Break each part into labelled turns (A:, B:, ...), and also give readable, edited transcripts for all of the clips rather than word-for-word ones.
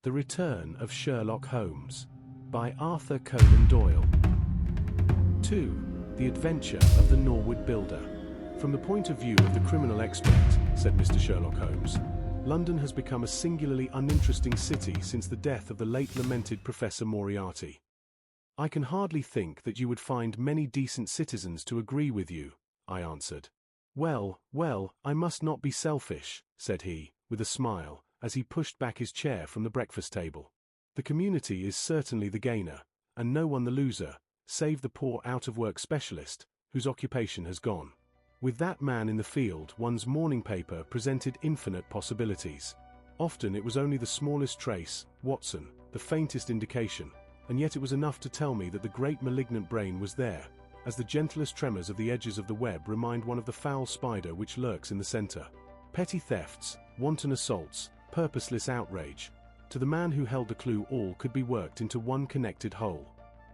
A: The Return of Sherlock Holmes by Arthur Conan Doyle. 2. The Adventure of the Norwood Builder. From the point of view of the criminal expert, said Mr. Sherlock Holmes, London has become a singularly uninteresting city since the death of the late lamented Professor Moriarty. I can hardly think that you would find many decent citizens to agree with you, I answered. Well, I must not be selfish, said he, with a smile, as he pushed back his chair from the breakfast table. The community is certainly the gainer, and no one the loser, save the poor out-of-work specialist, whose occupation has gone. With that man in the field, one's morning paper presented infinite possibilities. Often it was only the smallest trace, Watson, the faintest indication, and yet it was enough to tell me that the great malignant brain was there, as the gentlest tremors of the edges of the web remind one of the foul spider which lurks in the center. Petty thefts, wanton assaults, purposeless outrage. To the man who held the clue, all could be worked into one connected whole.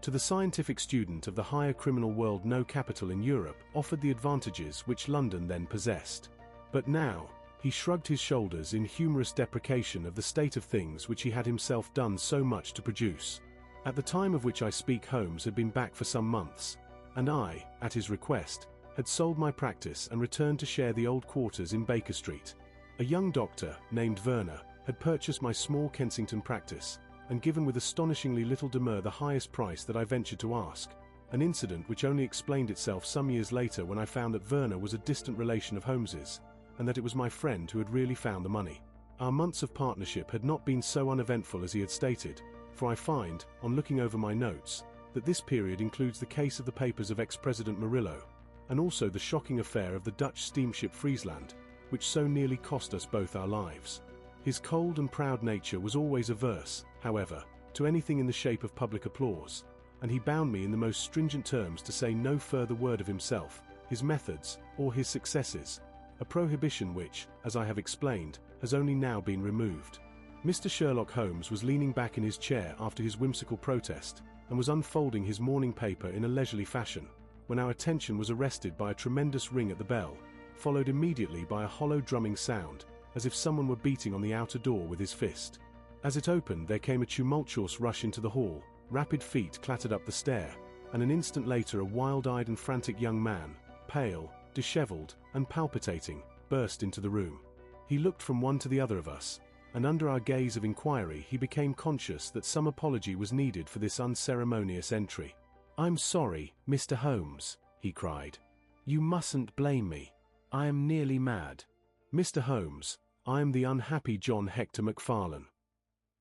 A: To the scientific student of the higher criminal world, no capital in Europe offered the advantages which London then possessed. But now, he shrugged his shoulders in humorous deprecation of the state of things which he had himself done so much to produce. At the time of which I speak, Holmes had been back for some months, and I, at his request, had sold my practice and returned to share the old quarters in Baker Street. A young doctor, named Werner, had purchased my small Kensington practice, and given with astonishingly little demur the highest price that I ventured to ask, an incident which only explained itself some years later when I found that Werner was a distant relation of Holmes's, and that it was my friend who had really found the money. Our months of partnership had not been so uneventful as he had stated, for I find, on looking over my notes, that this period includes the case of the papers of ex-President Murillo, and also the shocking affair of the Dutch steamship Friesland, which so nearly cost us both our lives. His cold and proud nature was always averse, however, to anything in the shape of public applause, and he bound me in the most stringent terms to say no further word of himself, his methods, or his successes, a prohibition which, as I have explained, has only now been removed. Mr. Sherlock Holmes was leaning back in his chair after his whimsical protest, and was unfolding his morning paper in a leisurely fashion, when our attention was arrested by a tremendous ring at the bell, followed immediately by a hollow drumming sound, as if someone were beating on the outer door with his fist. As it opened, there came a tumultuous rush into the hall, rapid feet clattered up the stair, and an instant later a wild-eyed and frantic young man, pale, disheveled, and palpitating, burst into the room. He looked from one to the other of us, and under our gaze of inquiry he became conscious that some apology was needed for this unceremonious entry. "I'm sorry, Mr. Holmes," he cried. "You mustn't blame me. I am nearly mad. Mr. Holmes, I am the unhappy John Hector MacFarlane."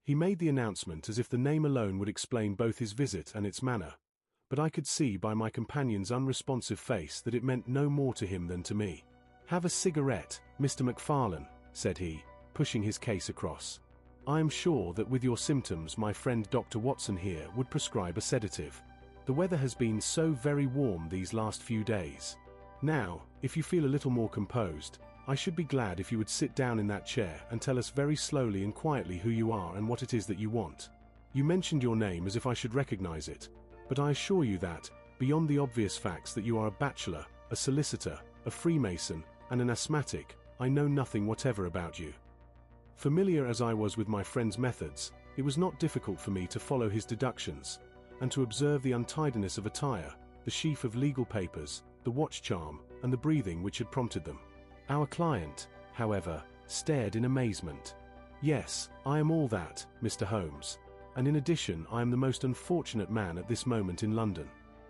A: He made the announcement as if the name alone would explain both his visit and its manner, but I could see by my companion's unresponsive face that it meant no more to him than to me. "Have a cigarette, Mr. MacFarlane," said he, pushing his case across. "I am sure that with your symptoms my friend Dr. Watson here would prescribe a sedative. The weather has been so very warm these last few days. Now, if you feel a little more composed, I should be glad if you would sit down in that chair and tell us very slowly and quietly who you are and what it is that you want. You mentioned your name as if I should recognize it, but I assure you that, beyond the obvious facts that you are a bachelor, a solicitor, a Freemason, and an asthmatic, I know nothing whatever about you." Familiar as I was with my friend's methods, it was not difficult for me to follow his deductions, and to observe the untidiness of attire, the sheaf of legal papers, the watch charm, and the breathing which had prompted them. Our client, however, stared in amazement. "Yes, I am all that, Mr. Holmes, and in addition I am the most unfortunate man at this moment in London.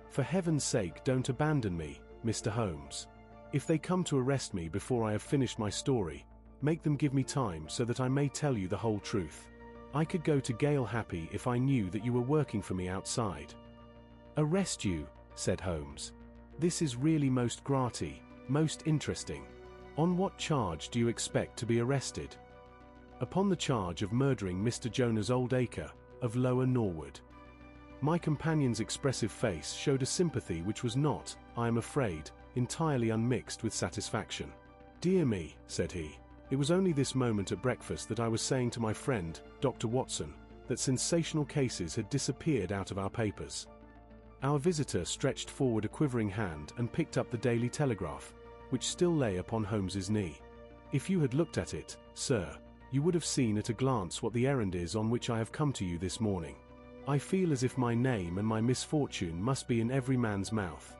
A: For heaven's sake, don't abandon me, Mr. Holmes. If they come to arrest me before I have finished my story, make them give me time so that I may tell you the whole truth. I could go to gaol happy if I knew that you were working for me outside." "Arrest you," said Holmes. "This is really most gratis, most interesting. On what charge do you expect to be arrested?" "Upon the charge of murdering Mr. Jonas Oldacre, of Lower Norwood." My companion's expressive face showed a sympathy which was not, I am afraid, entirely unmixed with satisfaction. "Dear me," said he, "it was only this moment at breakfast that I was saying to my friend, Dr. Watson, that sensational cases had disappeared out of our papers." Our visitor stretched forward a quivering hand and picked up the Daily Telegraph, which still lay upon Holmes's knee. "If you had looked at it, sir, You would have seen at a glance what the errand is on which I have come to you this morning. I feel as if my name and my misfortune must be in every man's mouth."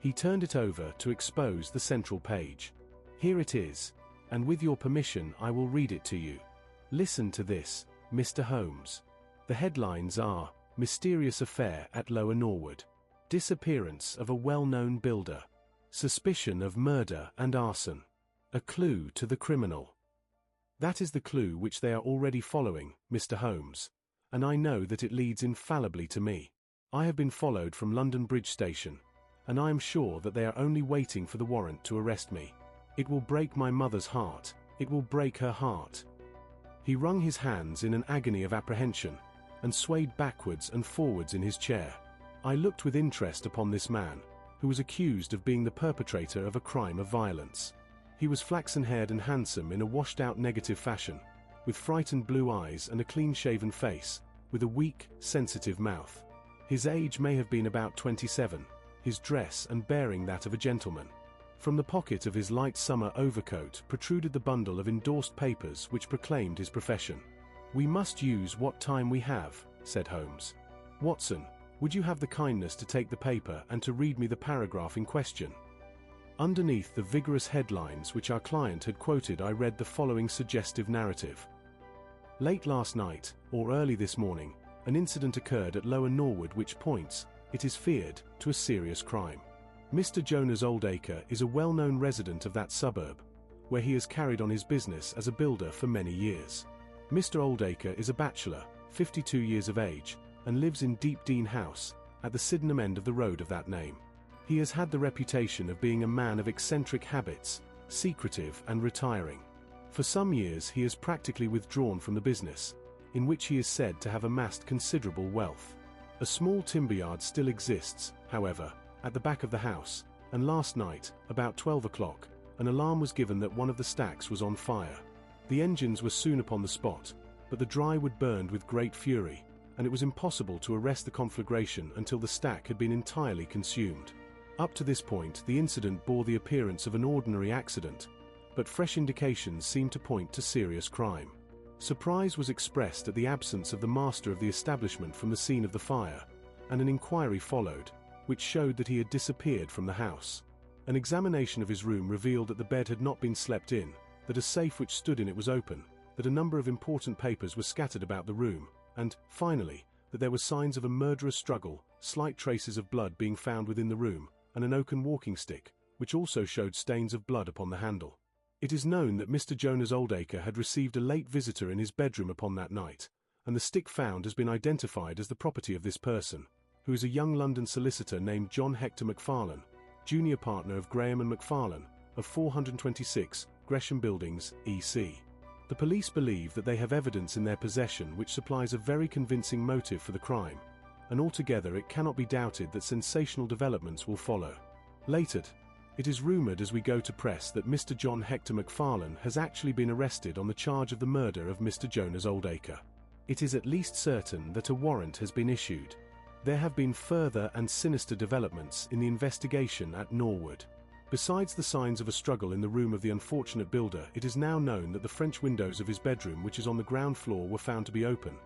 A: He turned it over to expose the central page. "Here it is, and with your permission I will read it to you. Listen to this, Mr. Holmes. The headlines are, 'Mysterious Affair at Lower Norwood. Disappearance of a well-known builder. Suspicion of murder and arson. A clue to the criminal.' That is the clue which they are already following, Mr. Holmes, and I know that it leads infallibly to me. I have been followed from London Bridge Station, and I am sure that they are only waiting for the warrant to arrest me. It will break my mother's heart. It will break her heart." He wrung his hands in an agony of apprehension, and swayed backwards and forwards in his chair. I looked with interest upon this man, who was accused of being the perpetrator of a crime of violence. He was flaxen-haired and handsome in a washed-out negative fashion, with frightened blue eyes and a clean-shaven face, with a weak, sensitive mouth. His age may have been about 27, his dress and bearing that of a gentleman. From the pocket of his light summer overcoat protruded the bundle of endorsed papers which proclaimed his profession. "We must use what time we have," said Holmes. "Watson, would you have the kindness to take the paper and to read me the paragraph in question?" Underneath the vigorous headlines which our client had quoted, I read the following suggestive narrative. "Late last night, or early this morning, an incident occurred at Lower Norwood which points, it is feared, to a serious crime. Mr. Jonas Oldacre is a well-known resident of that suburb, where he has carried on his business as a builder for many years. Mr. Oldacre is a bachelor, 52 years of age, and lives in Deep Dean House, at the Sydenham end of the road of that name. He has had the reputation of being a man of eccentric habits, secretive and retiring. For some years he has practically withdrawn from the business, in which he is said to have amassed considerable wealth. A small timber yard still exists, however, at the back of the house, and last night, about 12 o'clock, an alarm was given that one of the stacks was on fire. The engines were soon upon the spot, but the dry wood burned with great fury, and it was impossible to arrest the conflagration until the stack had been entirely consumed. Up to this point the incident bore the appearance of an ordinary accident, but fresh indications seemed to point to serious crime. Surprise was expressed at the absence of the master of the establishment from the scene of the fire, and an inquiry followed, which showed that he had disappeared from the house. An examination of his room revealed that the bed had not been slept in, that a safe which stood in it was open, that a number of important papers were scattered about the room, and, finally, that there were signs of a murderous struggle, slight traces of blood being found within the room, and an oaken walking stick, which also showed stains of blood upon the handle. It is known that Mr. Jonas Oldacre had received a late visitor in his bedroom upon that night, and the stick found has been identified as the property of this person, who is a young London solicitor named John Hector Macfarlane, junior partner of Graham and Macfarlane, of 426, Gresham Buildings, EC. The police believe that they have evidence in their possession which supplies a very convincing motive for the crime, and altogether it cannot be doubted that sensational developments will follow. Later, it is rumoured as we go to press that Mr. John Hector Macfarlane has actually been arrested on the charge of the murder of Mr. Jonas Oldacre. It is at least certain that a warrant has been issued. There have been further and sinister developments in the investigation at Norwood. Besides the signs of a struggle in the room of the unfortunate builder, it is now known that the French windows of his bedroom, which is on the ground floor, were found to be open,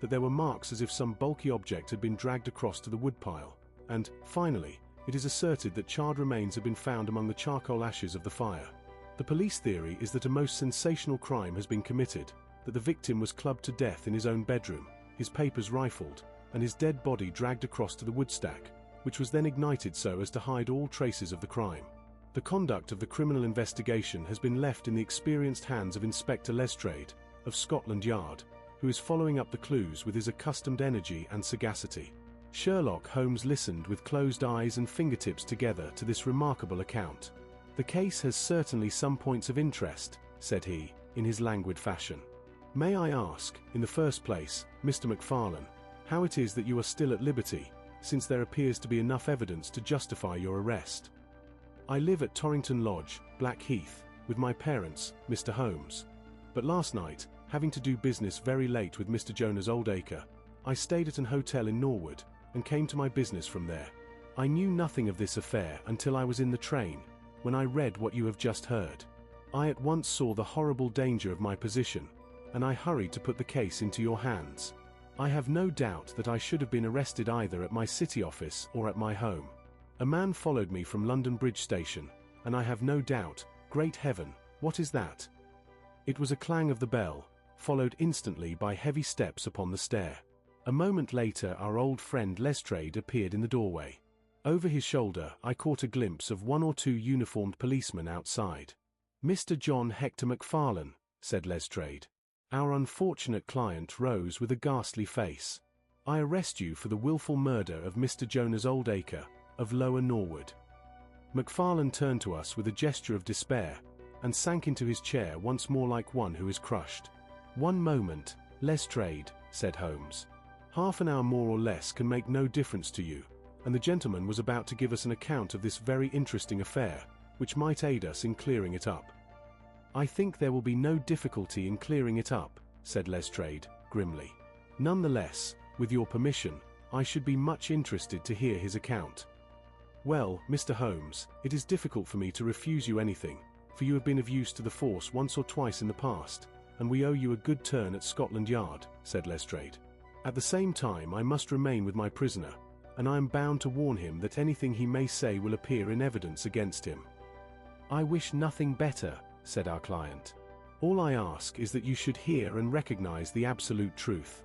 A: that there were marks as if some bulky object had been dragged across to the woodpile, and, finally, it is asserted that charred remains have been found among the charcoal ashes of the fire. The police theory is that a most sensational crime has been committed, that the victim was clubbed to death in his own bedroom, his papers rifled, and his dead body dragged across to the woodstack, which was then ignited so as to hide all traces of the crime. The conduct of the criminal investigation has been left in the experienced hands of Inspector Lestrade, of Scotland Yard, who is following up the clues with his accustomed energy and sagacity. Sherlock Holmes listened with closed eyes and fingertips together to this remarkable account. "The case has certainly some points of interest," said he, in his languid fashion. "May I ask, in the first place, Mr. Macfarlane, how it is that you are still at liberty, since there appears to be enough evidence to justify your arrest?" "I live at Torrington Lodge, Blackheath, with my parents, Mr. Holmes. But last night, having to do business very late with Mr. Jonas Oldacre, I stayed at an hotel in Norwood, and came to my business from there. I knew nothing of this affair until I was in the train, when I read what you have just heard. I at once saw the horrible danger of my position, and I hurried to put the case into your hands. I have no doubt that I should have been arrested either at my city office or at my home. A man followed me from London Bridge Station, and I have no doubt, great heaven, what is that? It was a clang of the bell, followed instantly by heavy steps upon the stair. A moment later our old friend Lestrade appeared in the doorway. Over his shoulder I caught a glimpse of one or two uniformed policemen outside. "Mr. John Hector MacFarlane," said Lestrade. Our unfortunate client rose with a ghastly face. "I arrest you for the wilful murder of Mr. Jonas Oldacre, of Lower Norwood." MacFarlane turned to us with a gesture of despair, and sank into his chair once more like one who is crushed. "One moment, Lestrade," said Holmes. "Half an hour more or less can make no difference to you," and the gentleman was about to give us an account of this very interesting affair, which might aid us in clearing it up. "I think there will be no difficulty in clearing it up," said Lestrade, grimly. "Nonetheless, with your permission, I should be much interested to hear his account." "Well, Mr. Holmes, it is difficult for me to refuse you anything, for you have been of use to the force once or twice in the past, and we owe you a good turn at Scotland Yard," said Lestrade. "At the same time I must remain with my prisoner, and I am bound to warn him that anything he may say will appear in evidence against him." "I wish nothing better," said our client. "All I ask is that you should hear and recognize the absolute truth."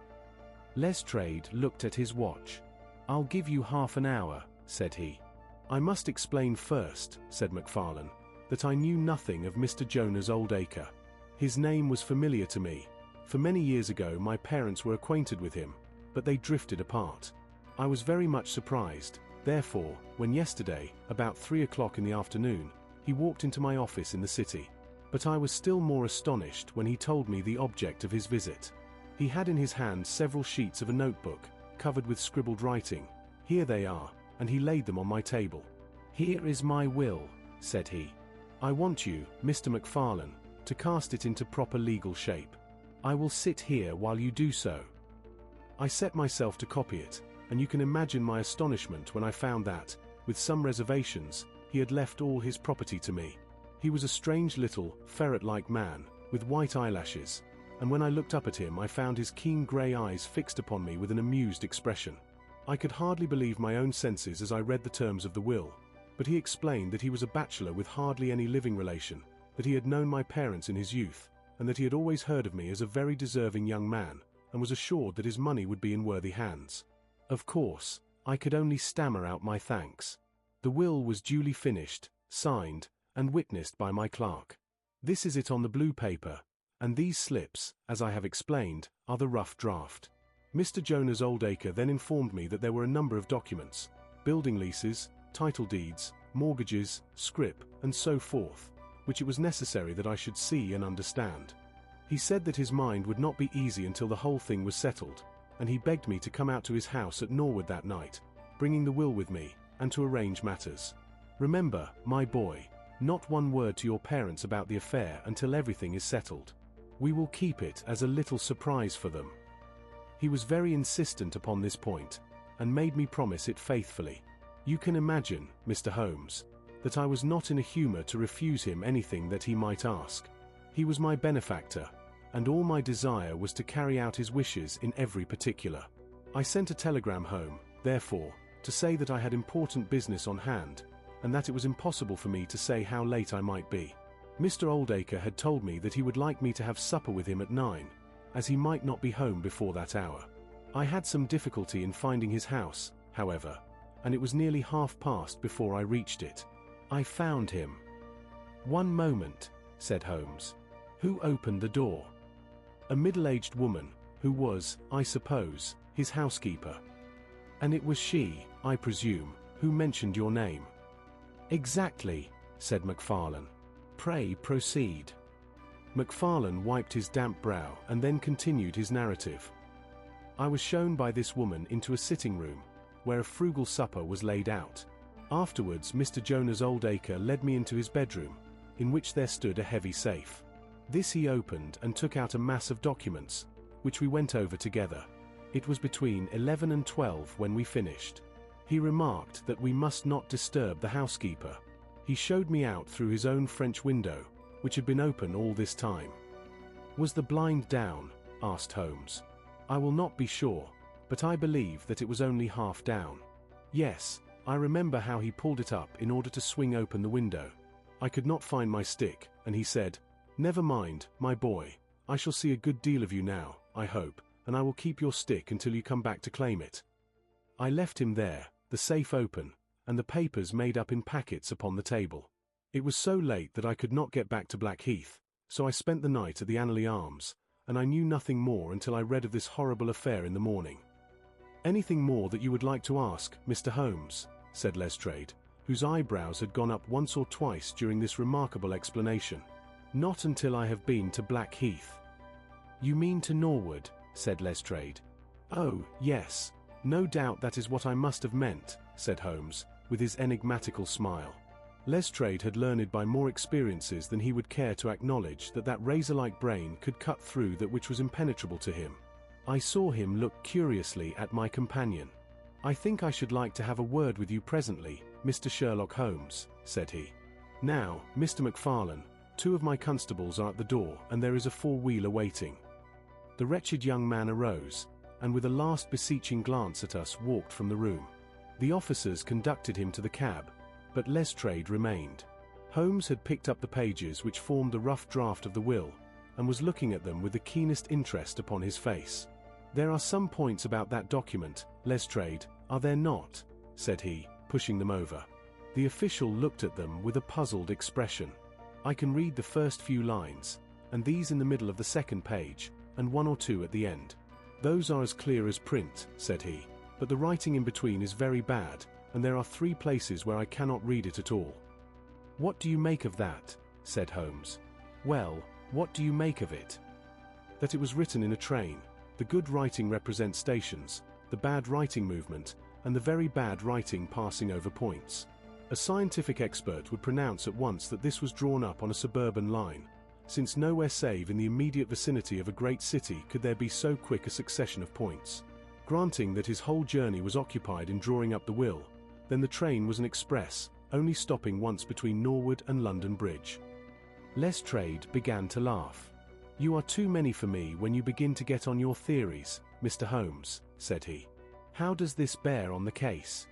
A: Lestrade looked at his watch. "I'll give you half an hour," said he. "I must explain first," said MacFarlane, "that I knew nothing of Mr. Jonas Oldacre. His name was familiar to me, for many years ago my parents were acquainted with him, but they drifted apart. I was very much surprised, therefore, when yesterday, about 3 o'clock in the afternoon, he walked into my office in the city. But I was still more astonished when he told me the object of his visit. He had in his hand several sheets of a notebook, covered with scribbled writing. Here they are, and he laid them on my table. "Here is my will," said he. "I want you, Mr. MacFarlane, to cast it into proper legal shape. I will sit here while you do so." I set myself to copy it, and you can imagine my astonishment when I found that, with some reservations, he had left all his property to me. He was a strange little, ferret-like man, with white eyelashes, and when I looked up at him I found his keen grey eyes fixed upon me with an amused expression. I could hardly believe my own senses as I read the terms of the will, but he explained that he was a bachelor with hardly any living relation, that he had known my parents in his youth, and that he had always heard of me as a very deserving young man, and was assured that his money would be in worthy hands. Of course, I could only stammer out my thanks. The will was duly finished, signed, and witnessed by my clerk. This is it on the blue paper, and these slips, as I have explained, are the rough draft. Mr. Jonas Oldacre then informed me that there were a number of documents, building leases, title deeds, mortgages, scrip, and so forth, which it was necessary that I should see and understand. He said that his mind would not be easy until the whole thing was settled, and he begged me to come out to his house at Norwood that night, bringing the will with me, and to arrange matters. Remember, my boy, not one word to your parents about the affair until everything is settled. We will keep it as a little surprise for them." He was very insistent upon this point, and made me promise it faithfully. You can imagine, Mr. Holmes, that I was not in a humor to refuse him anything that he might ask. He was my benefactor, and all my desire was to carry out his wishes in every particular. I sent a telegram home, therefore, to say that I had important business on hand, and that it was impossible for me to say how late I might be. Mr. Oldacre had told me that he would like me to have supper with him at 9, as he might not be home before that hour. I had some difficulty in finding his house, however, and it was nearly past before I reached it. I found him. "One moment," said Holmes. "Who opened the door?" "A middle-aged woman, who was, I suppose, his housekeeper." "And it was she, I presume, who mentioned your name?" "Exactly," said MacFarlane. "Pray proceed." MacFarlane wiped his damp brow and then continued his narrative. "I was shown by this woman into a sitting room, where a frugal supper was laid out. Afterwards Mr. Jonas Oldacre led me into his bedroom, in which there stood a heavy safe. This he opened and took out a mass of documents, which we went over together. It was between 11 and 12 when we finished. He remarked that we must not disturb the housekeeper. He showed me out through his own French window, which had been open all this time. Was the blind down? Asked Holmes. I will not be sure, but I believe that it was only half down. Yes, I remember how he pulled it up in order to swing open the window. I could not find my stick, and he said, "Never mind, my boy, I shall see a good deal of you now, I hope, and I will keep your stick until you come back to claim it." I left him there, the safe open, and the papers made up in packets upon the table. It was so late that I could not get back to Blackheath, so I spent the night at the Annerley Arms, and I knew nothing more until I read of this horrible affair in the morning. "Anything more that you would like to ask, Mr. Holmes?" said Lestrade, whose eyebrows had gone up once or twice during this remarkable explanation. "Not until I have been to Blackheath." "You mean to Norwood?" said Lestrade. "Oh, yes. No doubt that is what I must have meant," said Holmes, with his enigmatical smile. Lestrade had learned by more experiences than he would care to acknowledge that that razor-like brain could cut through that which was impenetrable to him. I saw him look curiously at my companion. "I think I should like to have a word with you presently, Mr. Sherlock Holmes," said he. "Now, Mr. MacFarlane, 2 of my constables are at the door, and there is a 4-wheeler waiting." The wretched young man arose, and with a last beseeching glance at us walked from the room. The officers conducted him to the cab, but Lestrade remained. Holmes had picked up the pages which formed the rough draft of the will, and was looking at them with the keenest interest upon his face. "There are some points about that document, Lestrade, are there not?" said he, pushing them over. The official looked at them with a puzzled expression. "I can read the first few lines, and these in the middle of the second page, and 1 or 2 at the end. Those are as clear as print," said he, "but the writing in between is very bad, and there are 3 places where I cannot read it at all." "What do you make of that?" said Holmes. "Well, what do you make of it?" "That it was written in a train. The good writing represents stations, the bad writing movement, and the very bad writing passing over points. A scientific expert would pronounce at once that this was drawn up on a suburban line, since nowhere save in the immediate vicinity of a great city could there be so quick a succession of points. Granting that his whole journey was occupied in drawing up the will, then the train was an express, only stopping once between Norwood and London Bridge." Lestrade began to laugh. "You are too many for me when you begin to get on your theories, Mr. Holmes," said he. "How does this bear on the case?"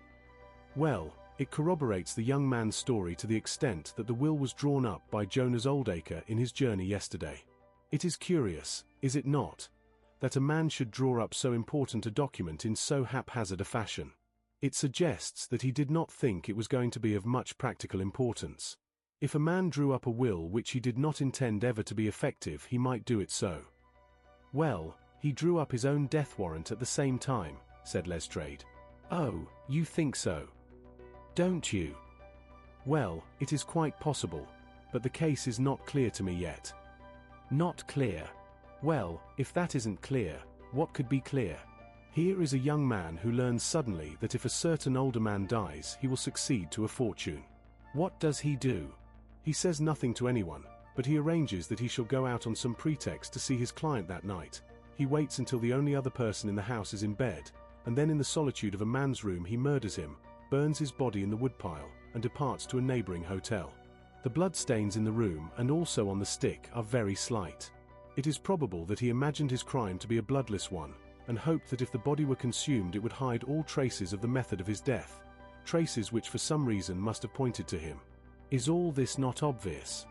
A: "Well, it corroborates the young man's story to the extent that the will was drawn up by Jonas Oldacre in his journey yesterday. It is curious, is it not, that a man should draw up so important a document in so haphazard a fashion. It suggests that he did not think it was going to be of much practical importance. If a man drew up a will which he did not intend ever to be effective, he might do it so." "Well, he drew up his own death warrant at the same time," said Lestrade. "Oh, you think so? Don't you? Well, it is quite possible, but the case is not clear to me yet." "Not clear? Well, if that isn't clear, what could be clear? Here is a young man who learns suddenly that if a certain older man dies, he will succeed to a fortune. What does he do? He says nothing to anyone, but he arranges that he shall go out on some pretext to see his client that night. He waits until the only other person in the house is in bed, and then in the solitude of a man's room he murders him, burns his body in the woodpile, and departs to a neighboring hotel. The bloodstains in the room and also on the stick are very slight. It is probable that he imagined his crime to be a bloodless one, and hoped that if the body were consumed it would hide all traces of the method of his death, traces which for some reason must have pointed to him. Is all this not obvious?"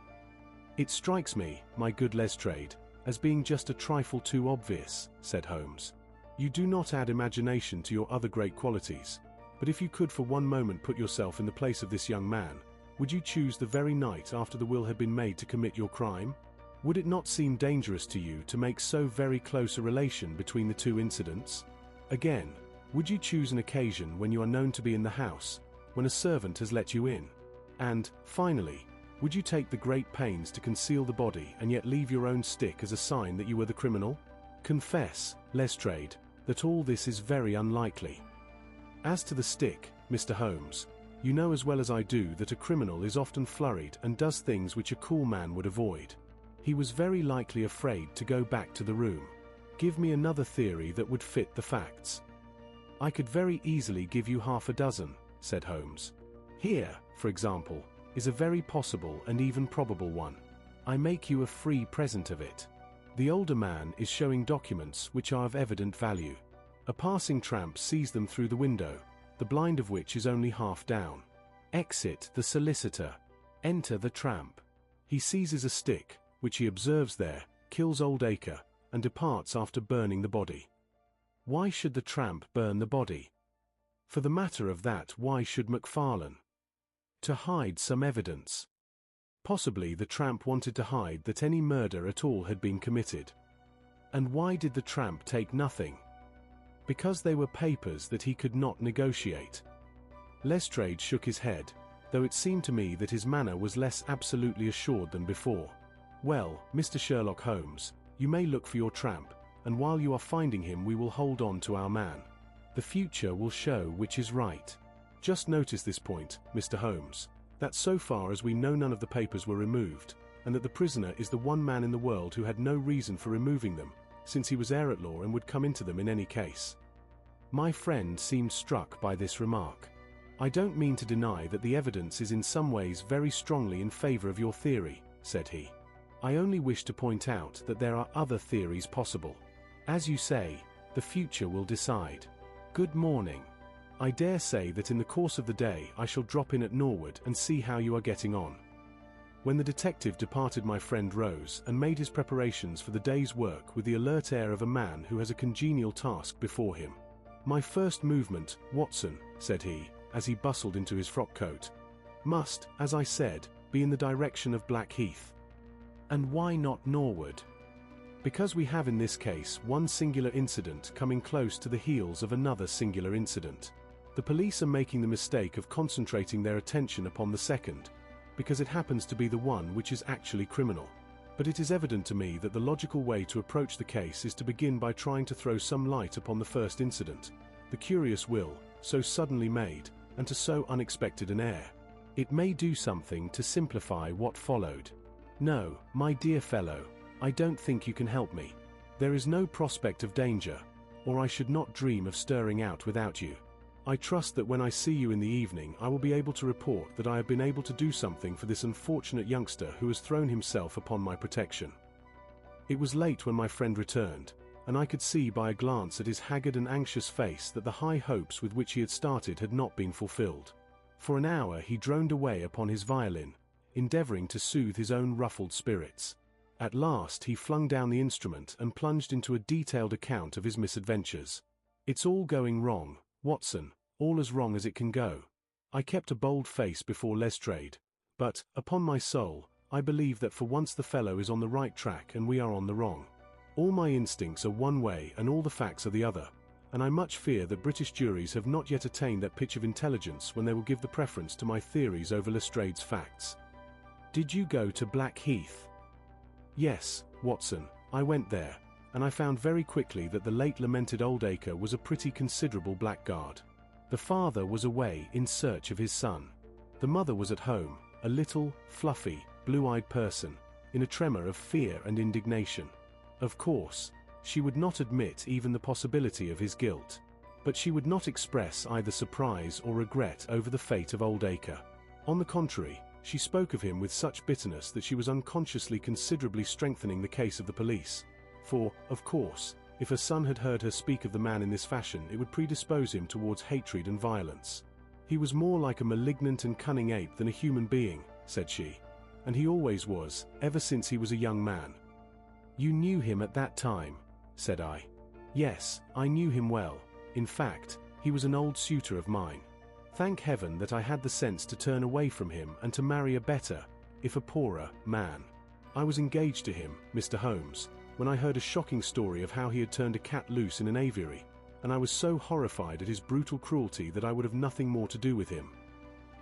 A: "It strikes me, my good Lestrade, as being just a trifle too obvious," said Holmes. "You do not add imagination to your other great qualities, but if you could for one moment put yourself in the place of this young man, would you choose the very night after the will had been made to commit your crime? Would it not seem dangerous to you to make so very close a relation between the 2 incidents? Again, would you choose an occasion when you are known to be in the house, when a servant has let you in? And, finally, would you take the great pains to conceal the body and yet leave your own stick as a sign that you were the criminal? Confess, Lestrade, that all this is very unlikely. As to the stick, Mr. Holmes, you know as well as I do that a criminal is often flurried and does things which a cool man would avoid. He was very likely afraid to go back to the room. Give me another theory that would fit the facts." "I could very easily give you half a dozen," said Holmes. "Here, for example, is a very possible and even probable one. I make you a free present of it. The older man is showing documents which are of evident value. A passing tramp sees them through the window, the blind of which is only half down. Exit the solicitor. Enter the tramp. He seizes a stick, which he observes there, kills old Acre, and departs after burning the body. Why should the tramp burn the body? For the matter of that, why should MacFarlane? To hide some evidence. Possibly the tramp wanted to hide that any murder at all had been committed. And why did the tramp take nothing? Because they were papers that he could not negotiate. Lestrade shook his head, though it seemed to me that his manner was less absolutely assured than before. Well, Mr. Sherlock Holmes, you may look for your tramp, and while you are finding him we will hold on to our man. The future will show which is right. Just notice this point, Mr. Holmes, that so far as we know none of the papers were removed, and that the prisoner is the one man in the world who had no reason for removing them, since he was heir at law and would come into them in any case. My friend seemed struck by this remark. I don't mean to deny that the evidence is in some ways very strongly in favor of your theory, said he. I only wish to point out that there are other theories possible. As you say, the future will decide. Good morning. I dare say that in the course of the day I shall drop in at Norwood and see how you are getting on. When the detective departed, my friend rose and made his preparations for the day's work with the alert air of a man who has a congenial task before him. My first movement, Watson, said he, as he bustled into his frock coat, must, as I said, be in the direction of Blackheath. And why not Norwood? Because we have in this case one singular incident coming close to the heels of another singular incident. The police are making the mistake of concentrating their attention upon the second, because it happens to be the one which is actually criminal. But it is evident to me that the logical way to approach the case is to begin by trying to throw some light upon the first incident, the curious will, so suddenly made, and to so unexpected an air. It may do something to simplify what followed. No, my dear fellow, I don't think you can help me. There is no prospect of danger, or I should not dream of stirring out without you. I trust that when I see you in the evening I will be able to report that I have been able to do something for this unfortunate youngster who has thrown himself upon my protection. It was late when my friend returned, and I could see by a glance at his haggard and anxious face that the high hopes with which he had started had not been fulfilled. For an hour he droned away upon his violin, endeavoring to soothe his own ruffled spirits. At last he flung down the instrument and plunged into a detailed account of his misadventures. It's all going wrong, Watson, all as wrong as it can go. I kept a bold face before Lestrade, but, upon my soul, I believe that for once the fellow is on the right track and we are on the wrong. All my instincts are one way and all the facts are the other, and I much fear that British juries have not yet attained that pitch of intelligence when they will give the preference to my theories over Lestrade's facts. Did you go to Blackheath? Yes, Watson, I went there, and I found very quickly that the late lamented old Acre was a pretty considerable blackguard. The father was away in search of his son. The mother was at home, a little, fluffy, blue-eyed person, in a tremor of fear and indignation. Of course, she would not admit even the possibility of his guilt, but she would not express either surprise or regret over the fate of old Acre. On the contrary, she spoke of him with such bitterness that she was unconsciously considerably strengthening the case of the police. For, of course, if her son had heard her speak of the man in this fashion, it would predispose him towards hatred and violence. He was more like a malignant and cunning ape than a human being, said she, and he always was, ever since he was a young man. You knew him at that time, said I. Yes, I knew him well. In fact, he was an old suitor of mine. Thank heaven that I had the sense to turn away from him and to marry a better, if a poorer, man. I was engaged to him, Mr. Holmes, when I heard a shocking story of how he had turned a cat loose in an aviary, and I was so horrified at his brutal cruelty that I would have nothing more to do with him.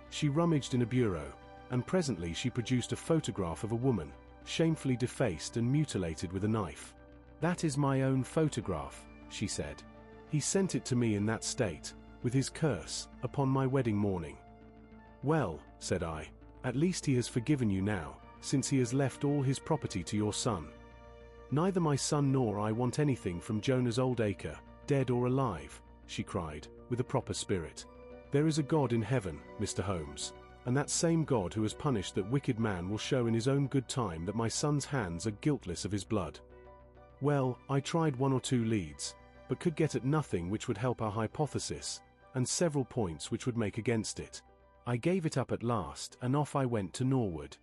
A: She rummaged in a bureau, and presently she produced a photograph of a woman, shamefully defaced and mutilated with a knife. That is my own photograph, she said. He sent it to me in that state, with his curse, upon my wedding morning. Well, said I, at least he has forgiven you now, since he has left all his property to your son. Neither my son nor I want anything from Jonah's old Acre, dead or alive, she cried, with a proper spirit. There is a God in heaven, Mr. Holmes, and that same God who has punished that wicked man will show in his own good time that my son's hands are guiltless of his blood. Well, I tried 1 or 2 leads, but could get at nothing which would help our hypothesis, and several points which would make against it. I gave it up at last, and off I went to Norwood.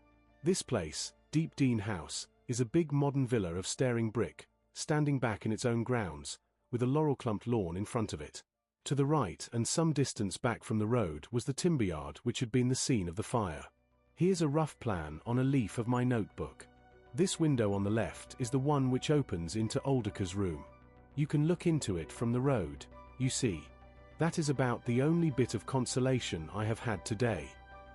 A: This place, Deep Dean House, is a big modern villa of staring brick, standing back in its own grounds, with a laurel-clumped lawn in front of it. To the right and some distance back from the road was the timber yard which had been the scene of the fire. Here's a rough plan on a leaf of my notebook. This window on the left is the one which opens into Oldeker's room. You can look into it from the road, you see. That is about the only bit of consolation I have had today.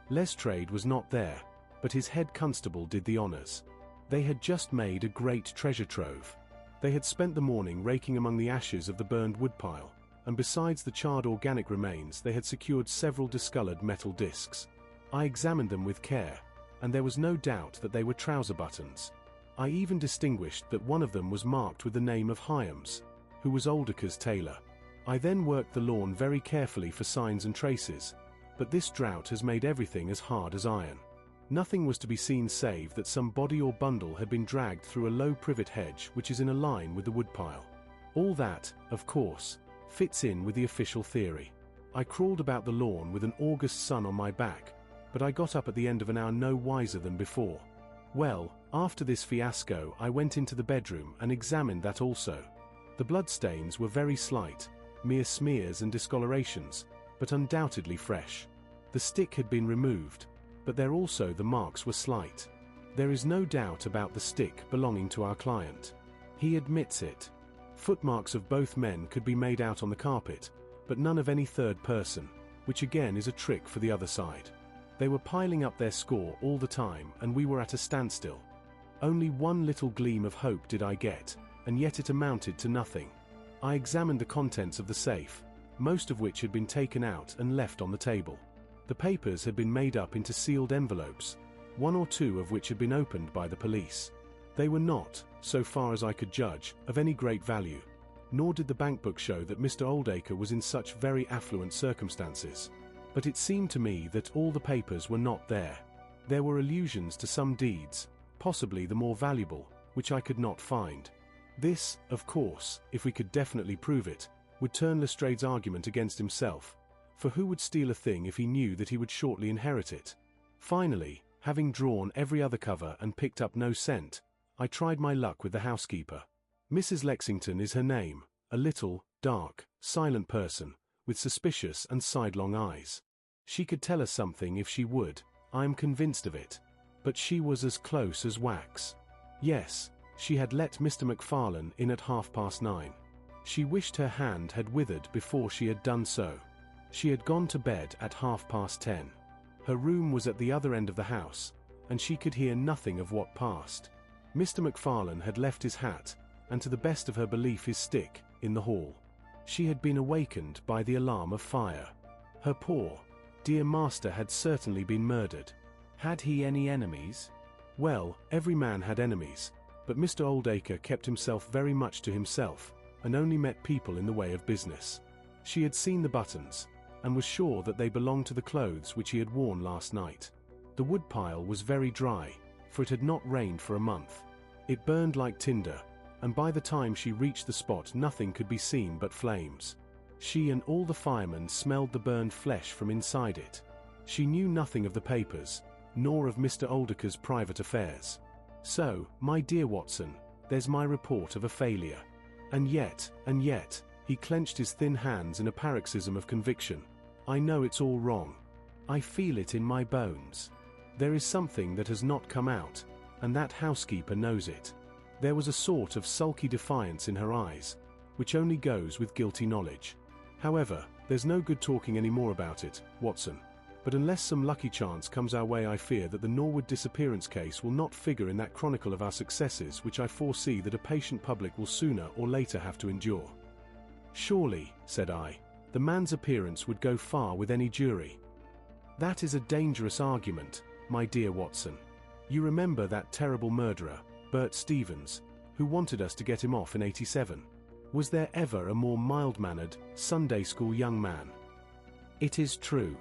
A: Lestrade was not there, but his head constable did the honours. They had just made a great treasure trove. They had spent the morning raking among the ashes of the burned woodpile, and besides the charred organic remains they had secured several discoloured metal discs. I examined them with care, and there was no doubt that they were trouser buttons. I even distinguished that one of them was marked with the name of Hyams, who was Oldeker's tailor. I then worked the lawn very carefully for signs and traces, but this drought has made everything as hard as iron. Nothing was to be seen save that some body or bundle had been dragged through a low privet hedge which is in a line with the woodpile. All that, of course, fits in with the official theory. I crawled about the lawn with an August sun on my back, but I got up at the end of an hour no wiser than before. Well, after this fiasco I went into the bedroom and examined that also. The bloodstains were very slight, mere smears and discolorations, but undoubtedly fresh. The stick had been removed, but there also the marks were slight. There is no doubt about the stick belonging to our client. He admits it. Footmarks of both men could be made out on the carpet, but none of any third person, which again is a trick for the other side. They were piling up their score all the time, and we were at a standstill. Only one little gleam of hope did I get, and yet it amounted to nothing. I examined the contents of the safe, most of which had been taken out and left on the table. The papers had been made up into sealed envelopes, 1 or 2 of which had been opened by the police. They were not, so far as I could judge, of any great value, nor did the bankbook show that Mr. Oldeker was in such very affluent circumstances. But it seemed to me that all the papers were not there. There were allusions to some deeds, possibly the more valuable, which I could not find. This, of course, if we could definitely prove it, would turn Lestrade's argument against himself, for who would steal a thing if he knew that he would shortly inherit it? Finally, having drawn every other cover and picked up no scent, I tried my luck with the housekeeper. Mrs. Lexington is her name, a little, dark, silent person, with suspicious and sidelong eyes. She could tell us something if she would, I am convinced of it. But she was as close as wax. Yes, she had let Mr. MacFarlane in at 9:30. She wished her hand had withered before she had done so. She had gone to bed at 10:30. Her room was at the other end of the house, and she could hear nothing of what passed. Mr. MacFarlane had left his hat, and to the best of her belief his stick, in the hall. She had been awakened by the alarm of fire. Her poor, dear master had certainly been murdered. Had he any enemies? Well, every man had enemies, but Mr. Oldeker kept himself very much to himself, and only met people in the way of business. She had seen the buttons, and was sure that they belonged to the clothes which he had worn last night. The woodpile was very dry, for it had not rained for a month. It burned like tinder, and by the time she reached the spot nothing could be seen but flames. She and all the firemen smelled the burned flesh from inside it. She knew nothing of the papers, nor of Mr. Oldeker's private affairs. So, my dear Watson, there's my report of a failure. And yet, he clenched his thin hands in a paroxysm of conviction. I know it's all wrong. I feel it in my bones. There is something that has not come out, and that housekeeper knows it. There was a sort of sulky defiance in her eyes, which only goes with guilty knowledge. However, there's no good talking any more about it, Watson. But unless some lucky chance comes our way, I fear that the Norwood disappearance case will not figure in that chronicle of our successes which I foresee that a patient public will sooner or later have to endure. Surely, said I, the man's appearance would go far with any jury. That is a dangerous argument, my dear Watson. You remember that terrible murderer, Bert Stevens, who wanted us to get him off in '87. Was there ever a more mild-mannered, Sunday school young man? It is true.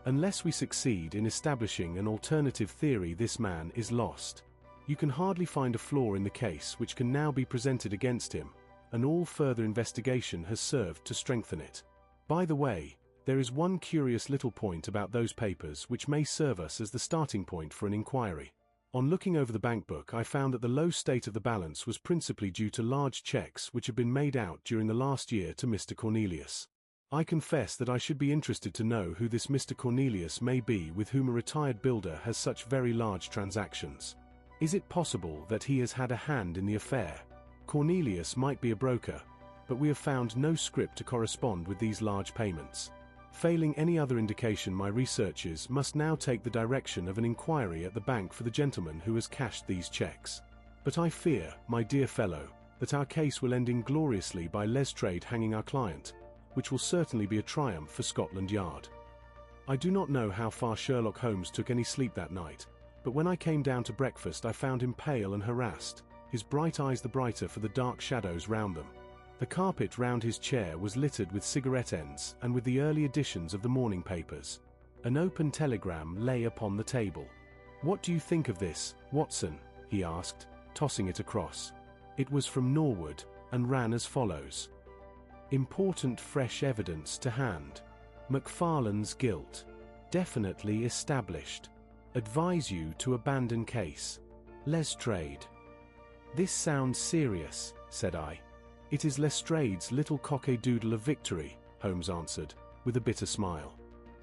A: Unless we succeed in establishing an alternative theory, this man is lost. You can hardly find a flaw in the case which can now be presented against him, and all further investigation has served to strengthen it. By the way, there is one curious little point about those papers which may serve us as the starting point for an inquiry. On looking over the bank book, I found that the low state of the balance was principally due to large checks which had been made out during the last year to Mr. Cornelius. I confess that I should be interested to know who this Mr. Cornelius may be with whom a retired builder has such very large transactions. Is it possible that he has had a hand in the affair? Cornelius might be a broker, but we have found no script to correspond with these large payments. Failing any other indication, my researches must now take the direction of an inquiry at the bank for the gentleman who has cashed these checks. But I fear, my dear fellow, that our case will end ingloriously by Lestrade hanging our client, which will certainly be a triumph for Scotland Yard. I do not know how far Sherlock Holmes took any sleep that night, but when I came down to breakfast I found him pale and harassed, his bright eyes the brighter for the dark shadows round them. The carpet round his chair was littered with cigarette ends and with the early editions of the morning papers. An open telegram lay upon the table. "What do you think of this, Watson?" he asked, tossing it across. It was from Norwood, and ran as follows. "Important fresh evidence to hand. McFarlane's guilt. Definitely established. Advise you to abandon case. Lestrade." "This sounds serious," said I. "It is Lestrade's little cock-a-doodle of victory," Holmes answered, with a bitter smile.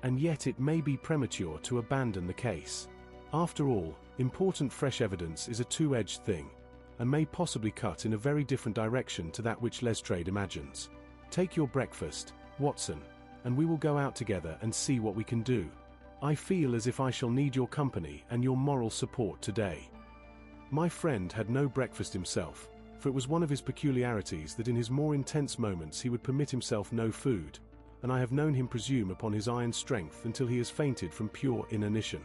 A: "And yet it may be premature to abandon the case. After all, important fresh evidence is a two-edged thing, and may possibly cut in a very different direction to that which Lestrade imagines. Take your breakfast, Watson, and we will go out together and see what we can do. I feel as if I shall need your company and your moral support today." My friend had no breakfast himself, for it was one of his peculiarities that in his more intense moments he would permit himself no food, and I have known him presume upon his iron strength until he has fainted from pure inanition.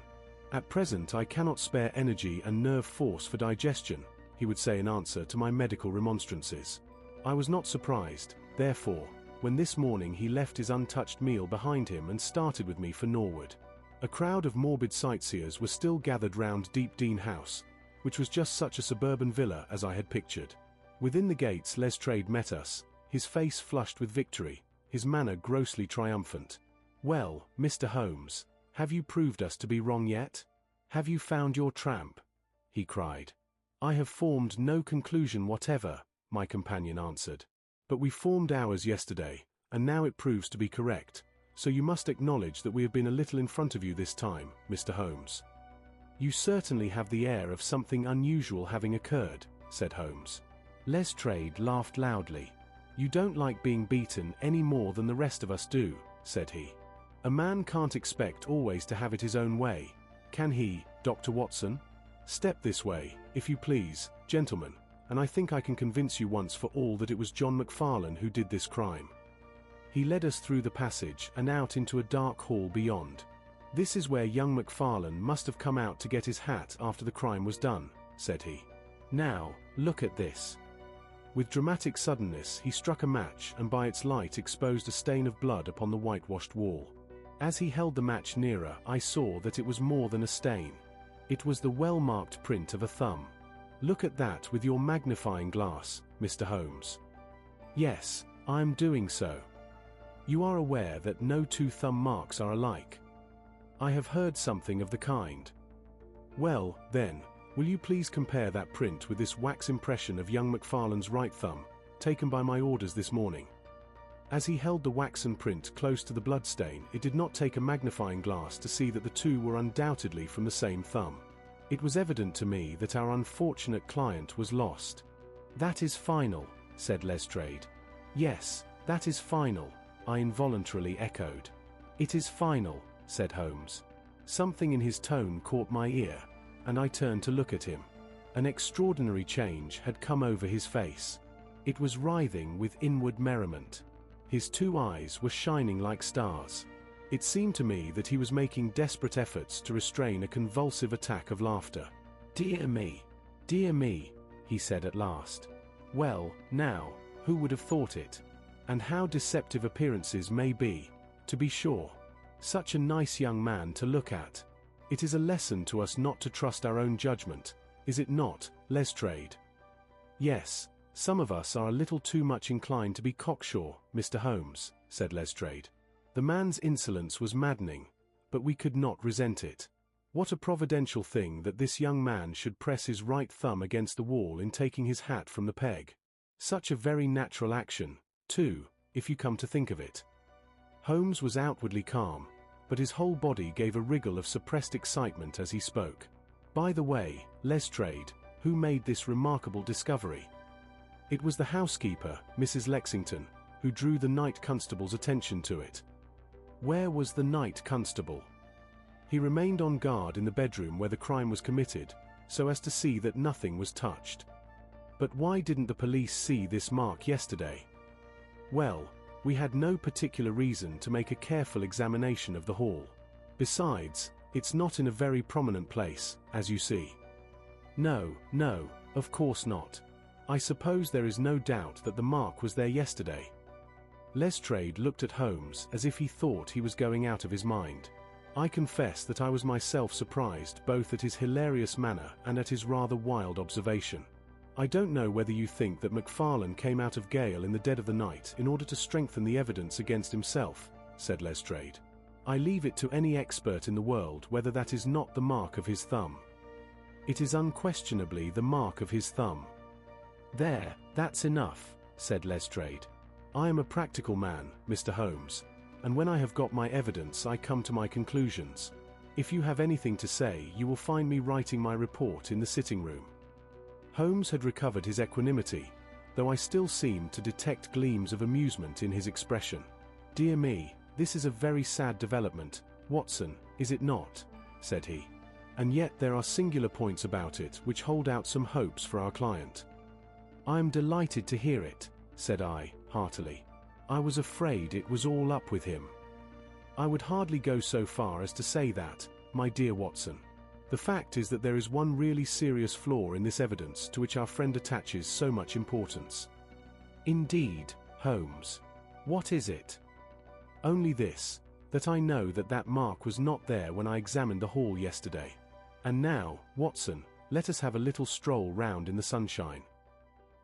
A: "At present I cannot spare energy and nerve force for digestion," he would say in answer to my medical remonstrances. I was not surprised, therefore, when this morning he left his untouched meal behind him and started with me for Norwood. A crowd of morbid sightseers were still gathered round Deepdean House, which was just such a suburban villa as I had pictured. Within the gates Lestrade met us, his face flushed with victory, his manner grossly triumphant. "Well, Mr. Holmes, have you proved us to be wrong yet? Have you found your tramp?" he cried. "I have formed no conclusion whatever," my companion answered. "But we formed ours yesterday, and now it proves to be correct, so you must acknowledge that we have been a little in front of you this time, Mr. Holmes." "You certainly have the air of something unusual having occurred," said Holmes. Lestrade laughed loudly. "You don't like being beaten any more than the rest of us do," said he. "A man can't expect always to have it his own way, can he, Dr. Watson? Step this way, if you please, gentlemen, and I think I can convince you once for all that it was John McFarlane who did this crime." He led us through the passage and out into a dark hall beyond. "This is where young McFarlane must have come out to get his hat after the crime was done," said he. "Now, look at this." With dramatic suddenness he struck a match and by its light exposed a stain of blood upon the whitewashed wall. As he held the match nearer I saw that it was more than a stain. It was the well-marked print of a thumb. "Look at that with your magnifying glass, Mr. Holmes." "Yes, I am doing so." "You are aware that no two thumb marks are alike?" "I have heard something of the kind." "Well, then, will you please compare that print with this wax impression of young McFarlane's right thumb, taken by my orders this morning?" As he held the waxen print close to the bloodstain, it did not take a magnifying glass to see that the two were undoubtedly from the same thumb. It was evident to me that our unfortunate client was lost. "That is final," said Lestrade. "Yes, that is final," I involuntarily echoed. "It is final," said Holmes. Something in his tone caught my ear, and I turned to look at him. An extraordinary change had come over his face. It was writhing with inward merriment. His two eyes were shining like stars. It seemed to me that he was making desperate efforts to restrain a convulsive attack of laughter. Dear me, he said at last. "Well, now, who would have thought it? And how deceptive appearances may be, to be sure. Such a nice young man to look at. It is a lesson to us not to trust our own judgment, is it not, Lestrade? Yes, some of us are a little too much inclined to be cocksure, Mr. Holmes, said Lestrade. The man's insolence was maddening, but we could not resent it. What a providential thing that this young man should press his right thumb against the wall in taking his hat from the peg. Such a very natural action, too, if you come to think of it. Holmes was outwardly calm, but his whole body gave a wriggle of suppressed excitement as he spoke. By the way, Lestrade, who made this remarkable discovery? It was the housekeeper, Mrs. Lexington, who drew the night constable's attention to it. Where was the night constable? He remained on guard in the bedroom where the crime was committed, so as to see that nothing was touched. But why didn't the police see this mark yesterday? Well, we had no particular reason to make a careful examination of the hall. Besides, it's not in a very prominent place, as you see. No, of course not. I suppose there is no doubt that the mark was there yesterday. Lestrade looked at Holmes as if he thought he was going out of his mind. I confess that I was myself surprised both at his hilarious manner and at his rather wild observation. I don't know whether you think that Macfarlane came out of gaol in the dead of the night in order to strengthen the evidence against himself, said Lestrade. I leave it to any expert in the world whether that is not the mark of his thumb. It is unquestionably the mark of his thumb. There, that's enough, said Lestrade. I am a practical man, Mr. Holmes, and when I have got my evidence I come to my conclusions. If you have anything to say you will find me writing my report in the sitting room. Holmes had recovered his equanimity, though I still seemed to detect gleams of amusement in his expression. Dear me, this is a very sad development, Watson, is it not? Said he. And yet there are singular points about it which hold out some hopes for our client. I am delighted to hear it, said I, heartily. I was afraid it was all up with him. I would hardly go so far as to say that, my dear Watson. The fact is that there is one really serious flaw in this evidence to which our friend attaches so much importance. Indeed, Holmes. What is it? Only this, that I know that that mark was not there when I examined the hall yesterday. And now, Watson, let us have a little stroll round in the sunshine.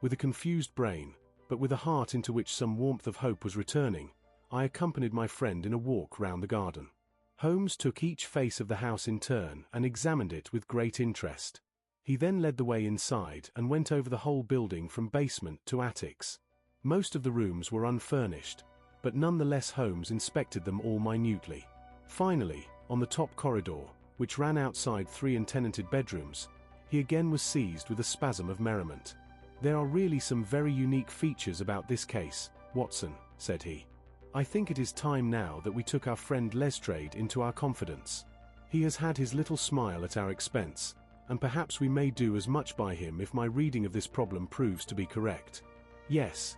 A: With a confused brain, but with a heart into which some warmth of hope was returning, I accompanied my friend in a walk round the garden. Holmes took each face of the house in turn and examined it with great interest. He then led the way inside and went over the whole building from basement to attics. Most of the rooms were unfurnished, but nonetheless Holmes inspected them all minutely. Finally, on the top corridor, which ran outside 3 untenanted bedrooms, he again was seized with a spasm of merriment. There are really some very unique features about this case, Watson, said he. I think it is time now that we took our friend Lestrade into our confidence. He has had his little smile at our expense, and perhaps we may do as much by him if my reading of this problem proves to be correct. Yes,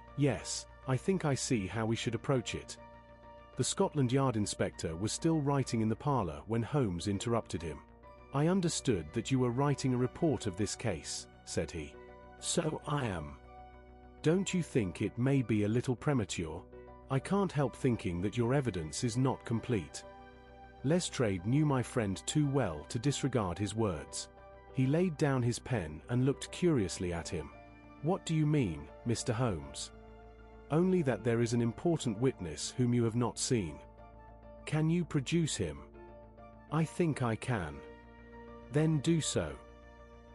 A: I think I see how we should approach it. The Scotland Yard inspector was still writing in the parlour when Holmes interrupted him. I understood that you were writing a report of this case, said he. So I am. Don't you think it may be a little premature? I can't help thinking that your evidence is not complete. Lestrade knew my friend too well to disregard his words. He laid down his pen and looked curiously at him. What do you mean, Mr. Holmes? Only that there is an important witness whom you have not seen. Can you produce him? I think I can. Then do so.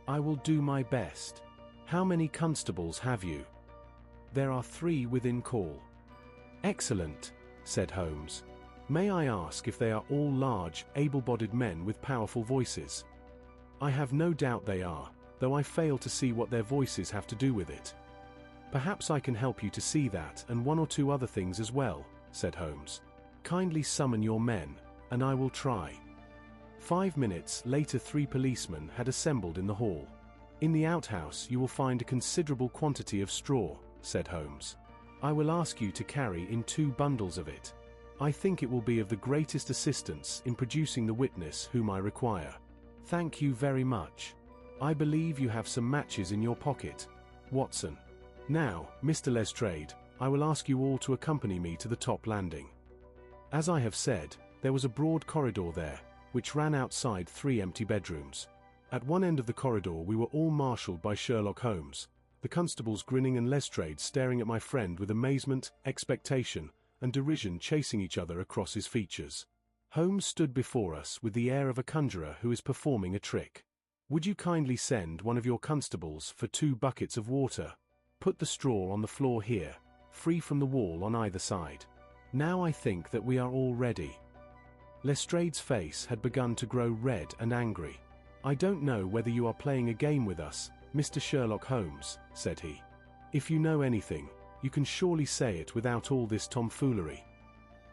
A: I will do my best. How many constables have you? There are 3 within call. Excellent, said Holmes. May I ask if they are all large, able-bodied men with powerful voices? I have no doubt they are, though I fail to see what their voices have to do with it. Perhaps I can help you to see that and 1 or 2 other things as well, said Holmes. Kindly summon your men, and I will try. 5 minutes later 3 policemen had assembled in the hall. In the outhouse you will find a considerable quantity of straw, said Holmes. I will ask you to carry in 2 bundles of it. I think it will be of the greatest assistance in producing the witness whom I require. Thank you very much. I believe you have some matches in your pocket, Watson. Now, Mr. Lestrade, I will ask you all to accompany me to the top landing. As I have said, there was a broad corridor there, which ran outside 3 empty bedrooms. At one end of the corridor we were all marshalled by Sherlock Holmes, the constables grinning and Lestrade staring at my friend with amazement, expectation, and derision chasing each other across his features. Holmes stood before us with the air of a conjurer who is performing a trick. "Would you kindly send one of your constables for 2 buckets of water? Put the straw on the floor here, free from the wall on either side. Now I think that we are all ready." Lestrade's face had begun to grow red and angry. "I don't know whether you are playing a game with us, Mr. Sherlock Holmes," said he. "If you know anything, you can surely say it without all this tomfoolery.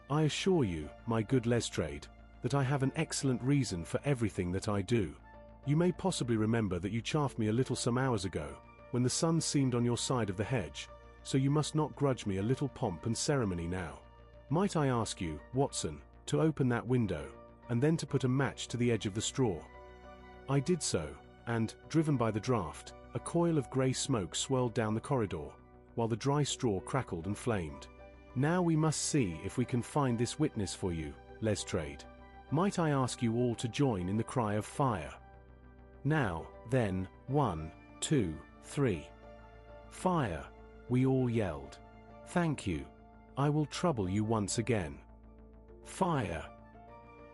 A: I assure you, my good Lestrade, that I have an excellent reason for everything that I do. You may possibly remember that you chaffed me a little some hours ago, when the sun seemed on your side of the hedge, so you must not grudge me a little pomp and ceremony now. Might I ask you, Watson, to open that window, and then to put a match to the edge of the straw?" I did so, and, driven by the draught, a coil of grey smoke swirled down the corridor, while the dry straw crackled and flamed. "Now we must see if we can find this witness for you, Lestrade. Might I ask you all to join in the cry of fire? Now, then, 1, 2, 3. Fire!" we all yelled. "Thank you. I will trouble you once again. Fire!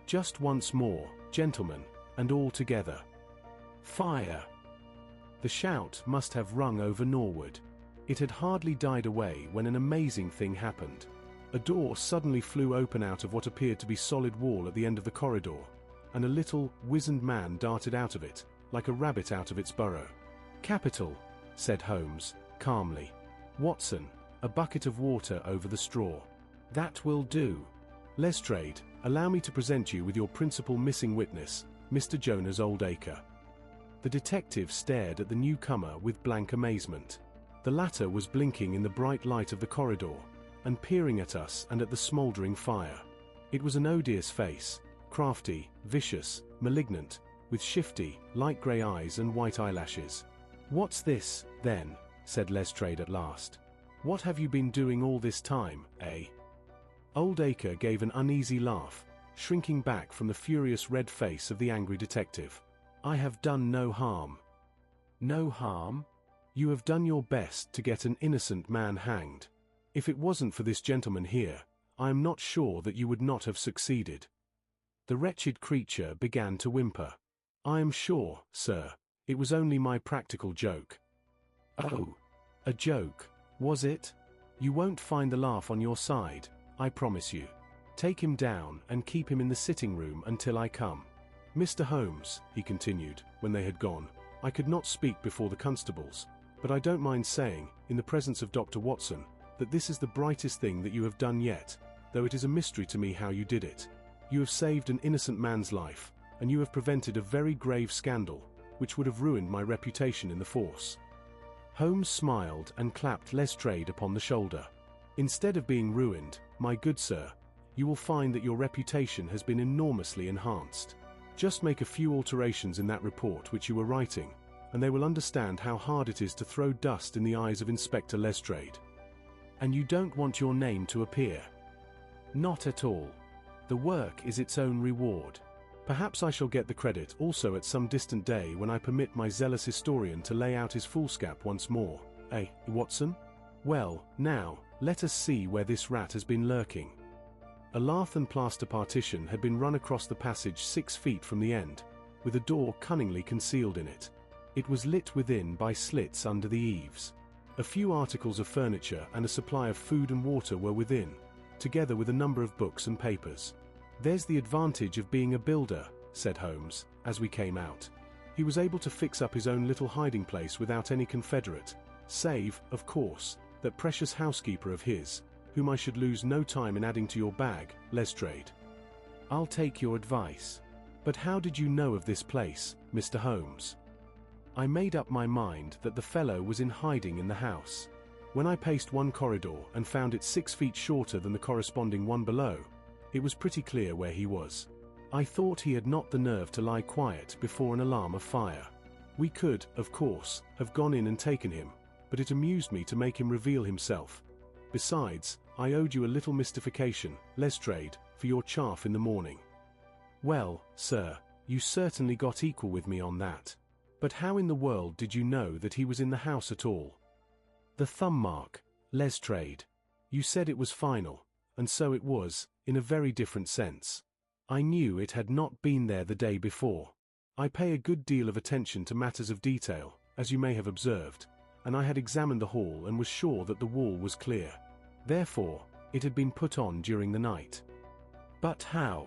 A: Just once more, gentlemen, and all together. Fire!" The shout must have rung over Norwood. It had hardly died away when an amazing thing happened. A door suddenly flew open out of what appeared to be solid wall at the end of the corridor, and a little, wizened man darted out of it, like a rabbit out of its burrow. "Capital," said Holmes, calmly. "Watson, a bucket of water over the straw. That will do. Lestrade, allow me to present you with your principal missing witness, Mr. Jonas Oldacre." The detective stared at the newcomer with blank amazement. The latter was blinking in the bright light of the corridor, and peering at us and at the smouldering fire. It was an odious face, crafty, vicious, malignant, with shifty, light grey eyes and white eyelashes. "What's this, then?" said Lestrade at last. "What have you been doing all this time, eh?" Oldacre gave an uneasy laugh, shrinking back from the furious red face of the angry detective. "I have done no harm." "No harm? You have done your best to get an innocent man hanged. If it wasn't for this gentleman here, I am not sure that you would not have succeeded." The wretched creature began to whimper. "I am sure, sir, it was only my practical joke." "Oh, a joke, was it? You won't find the laugh on your side, I promise you. Take him down and keep him in the sitting room until I come. Mr. Holmes," he continued, when they had gone, "I could not speak before the constables, but I don't mind saying, in the presence of Dr. Watson, that this is the brightest thing that you have done yet, though it is a mystery to me how you did it. You have saved an innocent man's life, and you have prevented a very grave scandal, which would have ruined my reputation in the force." Holmes smiled and clapped Lestrade upon the shoulder. "Instead of being ruined, my good sir, you will find that your reputation has been enormously enhanced. Just make a few alterations in that report which you were writing, and they will understand how hard it is to throw dust in the eyes of Inspector Lestrade. And you don't want your name to appear?" "Not at all. The work is its own reward. Perhaps I shall get the credit also at some distant day when I permit my zealous historian to lay out his foolscap once more, eh, Watson? Well, now, let us see where this rat has been lurking." A lath and plaster partition had been run across the passage 6 feet from the end, with a door cunningly concealed in it. It was lit within by slits under the eaves. A few articles of furniture and a supply of food and water were within, together with a number of books and papers. "There's the advantage of being a builder," said Holmes, as we came out. He was able to fix up his own little hiding place without any confederate, save, of course, that precious housekeeper of his, whom I should lose no time in adding to your bag, Lestrade. "I'll take your advice. But how did you know of this place, Mr. Holmes?" "I made up my mind that the fellow was in hiding in the house. When I paced one corridor and found it 6 feet shorter than the corresponding one below, it was pretty clear where he was. I thought he had not the nerve to lie quiet before an alarm of fire. We could, of course, have gone in and taken him, but it amused me to make him reveal himself. Besides, I owed you a little mystification, Lestrade, for your chaff in the morning." "Well, sir, You certainly got equal with me on that. But how in the world did you know that he was in the house at all? The thumb mark, Lestrade. You said it was final, and so it was, in a very different sense. I knew it had not been there the day before. I pay a good deal of attention to matters of detail, as you may have observed, and I had examined the hall and was sure that the wall was clear. Therefore, it had been put on during the night. But how?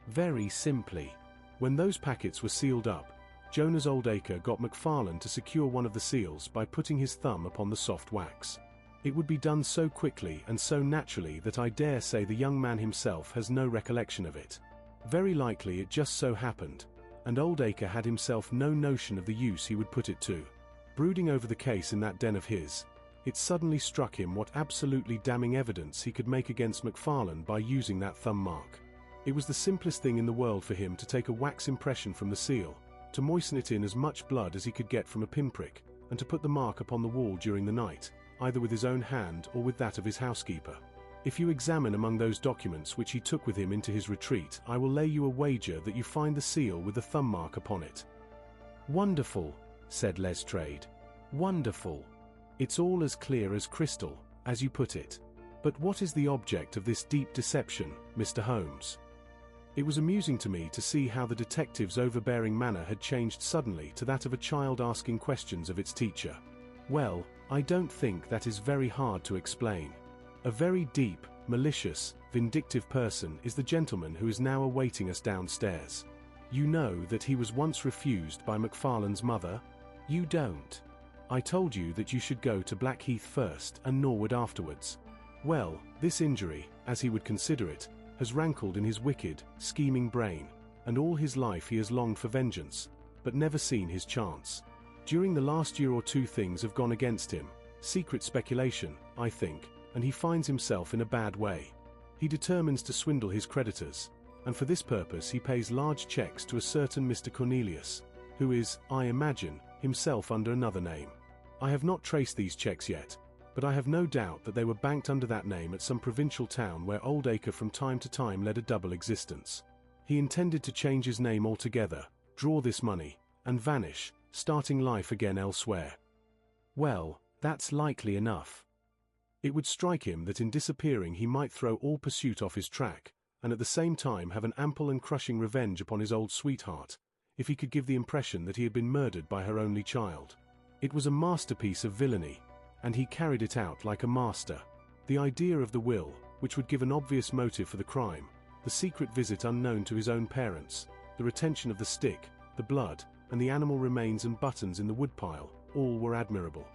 A: Very simply. When those packets were sealed up, Jonas Oldacre got McFarlane to secure one of the seals by putting his thumb upon the soft wax. It would be done so quickly and so naturally that I dare say the young man himself has no recollection of it. Very likely it just so happened, and Oldacre had himself no notion of the use he would put it to. Brooding over the case in that den of his, it suddenly struck him what absolutely damning evidence he could make against McFarlane by using that thumb mark. It was the simplest thing in the world for him to take a wax impression from the seal, to moisten it in as much blood as he could get from a pinprick, and to put the mark upon the wall during the night, either with his own hand or with that of his housekeeper. If you examine among those documents which he took with him into his retreat, I will lay you a wager that you find the seal with the thumb mark upon it. Wonderful, said Lestrade. Wonderful. It's all as clear as crystal, as you put it. But what is the object of this deep deception, Mr. Holmes? It was amusing to me to see how the detective's overbearing manner had changed suddenly to that of a child asking questions of its teacher. Well, I don't think that is very hard to explain. A very deep, malicious, vindictive person is the gentleman who is now awaiting us downstairs. You know that he was once refused by McFarlane's mother? You don't. I told you that you should go to Blackheath first and Norwood afterwards. Well, this injury, as he would consider it, has rankled in his wicked, scheming brain, and all his life he has longed for vengeance, but never seen his chance. During the last year or two things have gone against him, secret speculation, I think, and he finds himself in a bad way. He determines to swindle his creditors, and for this purpose he pays large checks to a certain Mr. Cornelius, who is, I imagine, himself under another name. I have not traced these checks yet, but I have no doubt that they were banked under that name at some provincial town where Oldacre from time to time led a double existence. He intended to change his name altogether, draw this money, and vanish, starting life again elsewhere. Well, that's likely enough. It would strike him that in disappearing he might throw all pursuit off his track, and at the same time have an ample and crushing revenge upon his old sweetheart, if he could give the impression that he had been murdered by her only child. It was a masterpiece of villainy, and he carried it out like a master. The idea of the will, which would give an obvious motive for the crime, the secret visit unknown to his own parents, the retention of the stick, the blood, and the animal remains and buttons in the woodpile, all were admirable.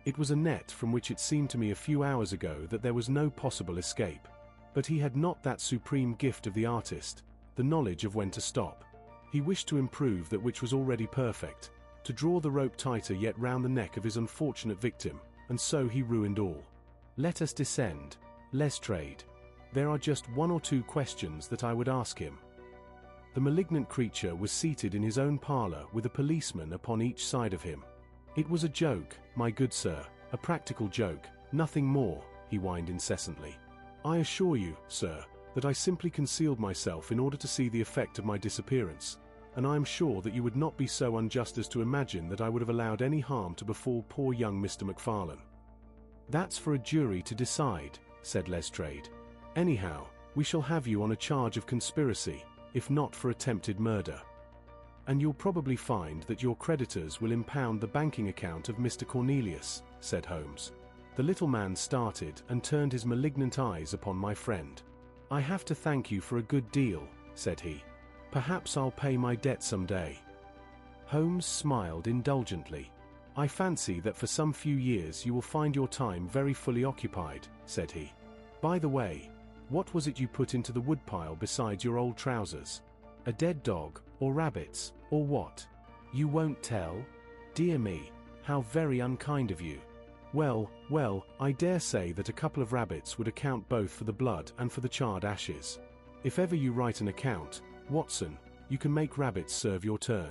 A: It was a net from which it seemed to me a few hours ago that there was no possible escape. But he had not that supreme gift of the artist, the knowledge of when to stop. He wished to improve that which was already perfect, to draw the rope tighter yet round the neck of his unfortunate victim, and so he ruined all. Let us descend, Lestrade. There are just one or two questions that I would ask him. The malignant creature was seated in his own parlour with a policeman upon each side of him. It was a joke, my good sir, a practical joke, nothing more, he whined incessantly. I assure you, sir, that I simply concealed myself in order to see the effect of my disappearance, and I am sure that you would not be so unjust as to imagine that I would have allowed any harm to befall poor young Mr. McFarlane. That's for a jury to decide, said Lestrade. Anyhow, we shall have you on a charge of conspiracy, if not for attempted murder. And you'll probably find that your creditors will impound the banking account of Mr. Cornelius, said Holmes. The little man started and turned his malignant eyes upon my friend. I have to thank you for a good deal, said he. Perhaps I'll pay my debt some day. Holmes smiled indulgently. I fancy that for some few years you will find your time very fully occupied, said he. By the way, what was it you put into the woodpile besides your old trousers? A dead dog, or rabbits, or what? You won't tell? Dear me, how very unkind of you. Well, I dare say that a couple of rabbits would account both for the blood and for the charred ashes. If ever you write an account, Watson, you can make rabbits serve your turn.